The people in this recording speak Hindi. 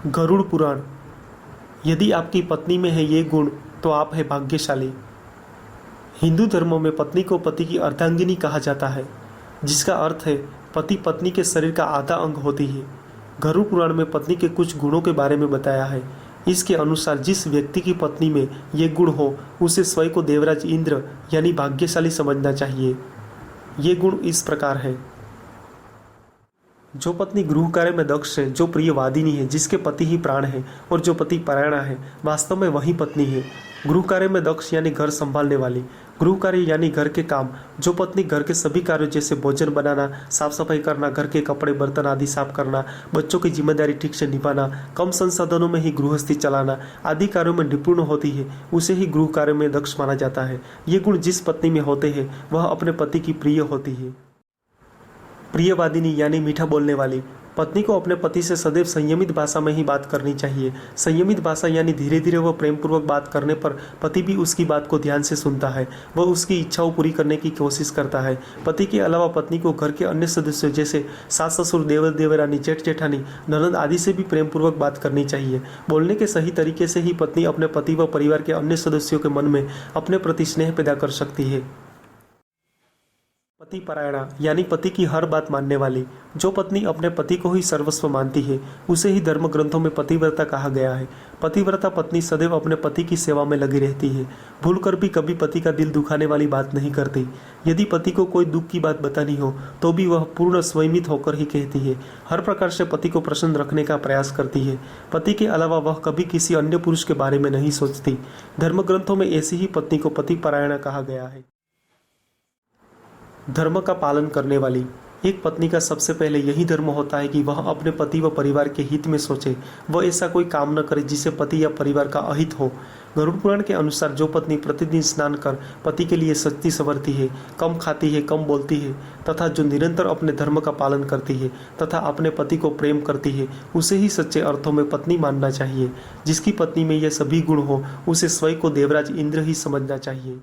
गरुड़ पुराण। यदि आपकी पत्नी में है ये गुण तो आप है भाग्यशाली। हिंदू धर्मों में पत्नी को पति की अर्धांगिनी कहा जाता है, जिसका अर्थ है पति पत्नी के शरीर का आधा अंग होती है। गरुड़ पुराण में पत्नी के कुछ गुणों के बारे में बताया है। इसके अनुसार जिस व्यक्ति की पत्नी में ये गुण हो उसे स्वयं को देवराज इंद्र यानी भाग्यशाली समझना चाहिए। ये गुण इस प्रकार है। जो पत्नी गृह कार्य में दक्ष है, जो प्रियवादिनी है, जिसके पति ही प्राण है और जो पति परायणा है, वास्तव में वही पत्नी है। गृह कार्य में दक्ष यानी घर संभालने वाली, गृह कार्य यानी घर के काम। जो पत्नी घर के सभी कार्यों जैसे भोजन बनाना, साफ सफाई करना, घर के कपड़े बर्तन आदि साफ करना, बच्चों की जिम्मेदारी ठीक से निभाना, कम संसाधनों में ही गृहस्थी चलाना आदि कार्यों में निपुण होती है, उसे ही गृह कार्य में दक्ष माना जाता है। ये गुण जिस पत्नी में होते हैं वह अपने पति की प्रिय होती है। प्रियवादिनी यानी मीठा बोलने वाली, पत्नी को अपने पति से सदैव संयमित भाषा में ही बात करनी चाहिए। संयमित भाषा यानी धीरे धीरे व प्रेम पूर्वक बात करने पर पति भी उसकी बात को ध्यान से सुनता है, वह उसकी इच्छाओं पूरी करने की कोशिश करता है। पति के अलावा पत्नी को घर के अन्य सदस्यों जैसे सास ससुर, देवर देवरानी, जेठ जेठानी, ननद आदि से भी प्रेम पूर्वक बात करनी चाहिए। बोलने के सही तरीके से ही पत्नी अपने पति व परिवार के अन्य सदस्यों के मन में अपने प्रति स्नेह पैदा कर सकती है। पति परायणा यानी पति की हर बात मानने वाली, जो पत्नी अपने पति को ही सर्वस्व मानती है उसे ही धर्म ग्रंथों में पतिव्रता कहा गया है। पतिव्रता पत्नी सदैव अपने पति की सेवा में लगी रहती है, भूलकर भी कभी पति का दिल दुखाने वाली बात नहीं करती। यदि पति को कोई दुख की बात बतानी हो तो भी वह पूर्ण स्वयमित होकर ही कहती है। हर प्रकार से पति को प्रसन्न रखने का प्रयास करती है। पति के अलावा वह कभी किसी अन्य पुरुष के बारे में नहीं सोचती। धर्म ग्रंथों में ऐसी ही पत्नी को पति परायणा कहा गया है। धर्म का पालन करने वाली, एक पत्नी का सबसे पहले यही धर्म होता है कि वह अपने पति व परिवार के हित में सोचे, वह ऐसा कोई काम न करे जिससे पति या परिवार का अहित हो। गरुड़ पुराण के अनुसार जो पत्नी प्रतिदिन स्नान कर पति के लिए सजती संवरती है, कम खाती है, कम बोलती है तथा जो निरंतर अपने धर्म का पालन करती है तथा अपने पति को प्रेम करती है, उसे ही सच्चे अर्थों में पत्नी मानना चाहिए। जिसकी पत्नी में ये सभी गुण हो उसे स्वयं को देवराज इंद्र ही समझना चाहिए।